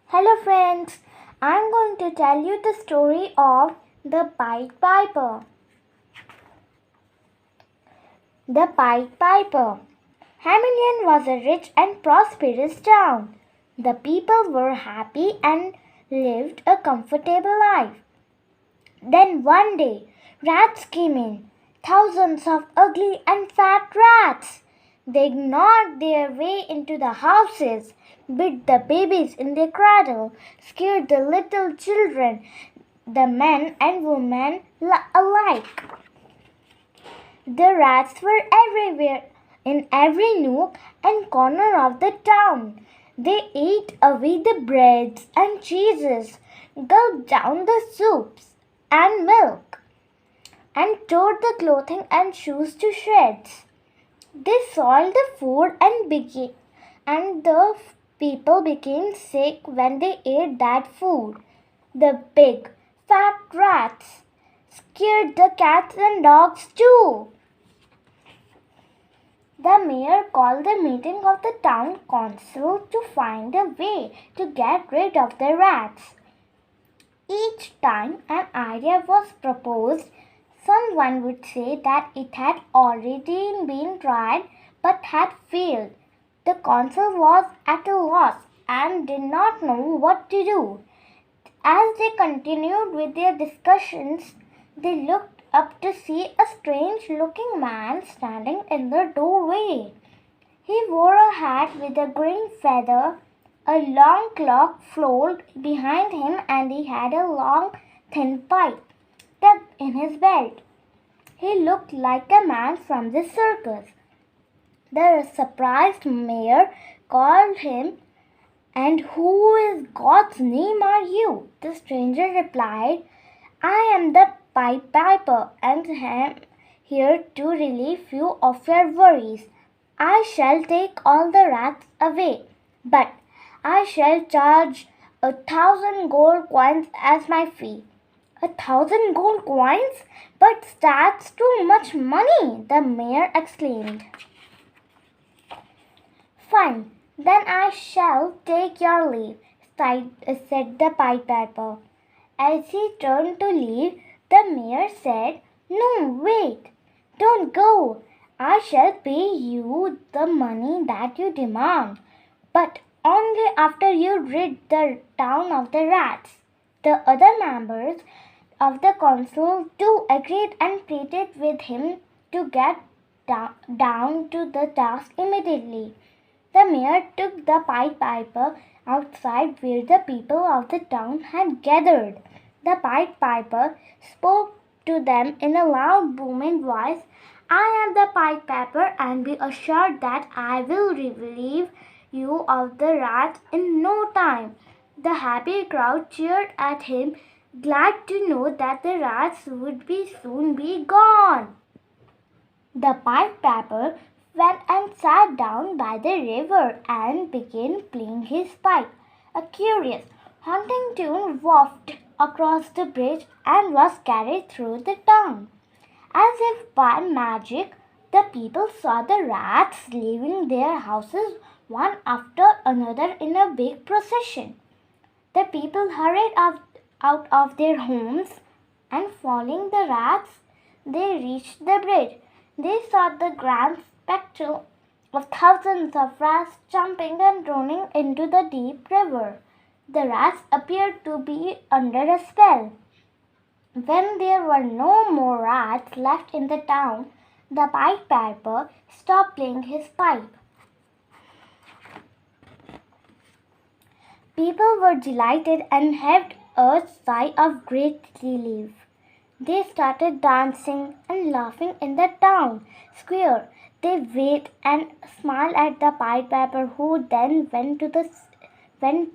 Hello friends, I'm going to tell you the story of the Pied Piper. The Pied Piper. Hamilton was a rich and prosperous town. The people were happy and lived a comfortable life. Then one day, rats came in. Thousands of ugly and fat rats. They gnawed their way into the houses, bit the babies in their cradle, scared the little children, the men and women alike. The rats were everywhere, in every nook and corner of the town. They ate away the breads and cheeses, gulped down the soups and milk, and tore the clothing and shoes to shreds. They soiled the food and the people became sick when they ate that food. The big, fat rats scared the cats and dogs too. The mayor called the meeting of the town council to find a way to get rid of the rats. Each time an idea was proposed, someone would say that it had already been tried but had failed. The council was at a loss and did not know what to do. As they continued with their discussions, they looked up to see a strange looking man standing in the doorway. He wore a hat with a green feather, a long cloak flowed behind him, and he had a long, thin pipe tucked in his belt. He looked like a man from the circus. The surprised mayor called him, "And who in God's name are you?" The stranger replied, "I am the Pied Piper and am here to relieve you of your worries. I shall take all the rats away, but I shall charge 1,000 gold coins as my fee." 1,000 gold coins? But that's too much money, the mayor exclaimed. "Fine, then I shall take your leave," said the Pied Piper. As he turned to leave, the mayor said, "No, wait, don't go. I shall pay you the money that you demand, but only after you rid the town of the rats." The other members of the council too agreed and pleaded with him to get down to the task immediately. The mayor took the Pied Piper outside where the people of the town had gathered. The Pied Piper spoke to them in a loud, booming voice. "I am the Pied Piper, and be assured that I will relieve you of the rats in no time." The happy crowd cheered at him, glad to know that the rats would soon be gone. The Pied Piper went and sat down by the river and began playing his pipe. A curious, haunting tune wafted across the bridge and was carried through the town. As if by magic, the people saw the rats leaving their houses one after another in a big procession. The people hurried out of their homes, and following the rats, they reached the bridge. They saw the grand spectacle of thousands of rats jumping and drowning into the deep river. The rats appeared to be under a spell. When there were no more rats left in the town, the Pied Piper stopped playing his pipe. People were delighted and heaved a sigh of great relief. They started dancing and laughing in the town square. They waved and smiled at the Pied Piper, who then went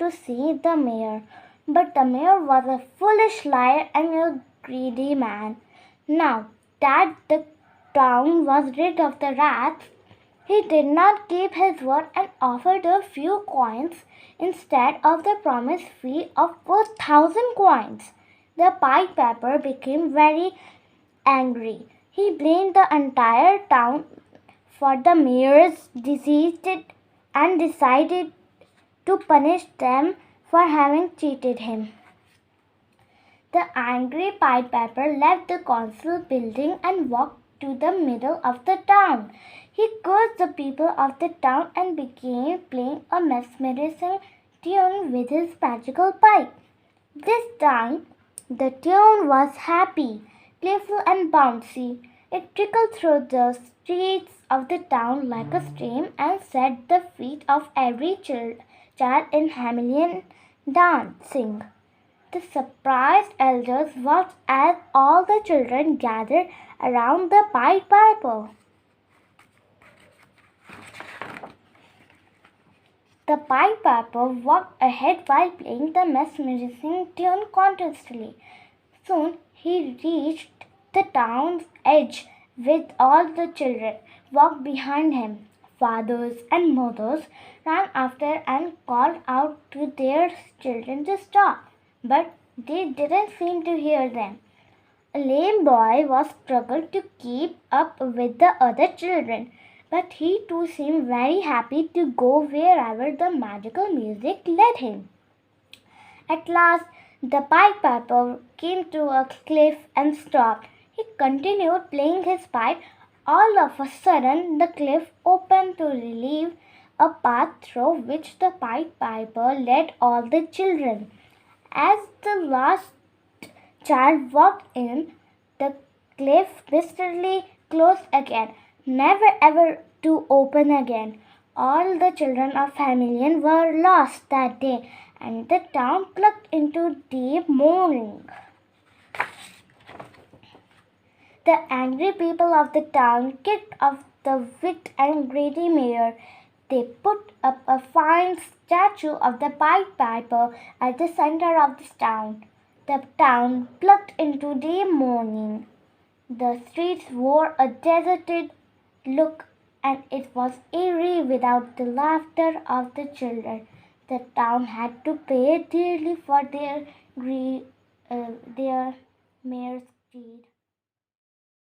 to see the mayor. But the mayor was a foolish liar and a greedy man. Now that the town was rid of the rats, he did not keep his word and offered a few coins instead of the promised fee of 4,000 coins. The Pied Piper became very angry. He blamed the entire town for the mayor's deceit and decided to punish them for having cheated him. The angry Pied Piper left the council building and walked to the middle of the town. He cursed the people of the town and began playing a mesmerizing tune with his magical pipe. This time, the tune was happy, playful, and bouncy. It trickled through the streets of the town like a stream and set the feet of every child in Hamilton dancing. The surprised elders watched as all the children gathered around the Pied Piper. The Pied Piper walked ahead while playing the mesmerizing tune constantly. Soon he reached the town's edge with all the children walked behind him. Fathers and mothers ran after and called out to their children to stop, but they didn't seem to hear them. A lame boy was struggled to keep up with the other children, but he too seemed very happy to go wherever the magical music led him. At last, the Pied Piper came to a cliff and stopped. He continued playing his pipe. All of a sudden, the cliff opened to relieve a path through which the Pied Piper led all the children. As the last child walked in, the cliff mysteriously closed again, never ever to open again. All the children of Hamilton were lost that day, and the town plunged into deep mourning. The angry people of the town kicked off the wicked and greedy mayor. They put up a fine statue of the Pied Piper at the center of the town. The town plunged into deep mourning. The streets wore a deserted look, and it was eerie without the laughter of the children. The town had to pay dearly for their mayor's greed.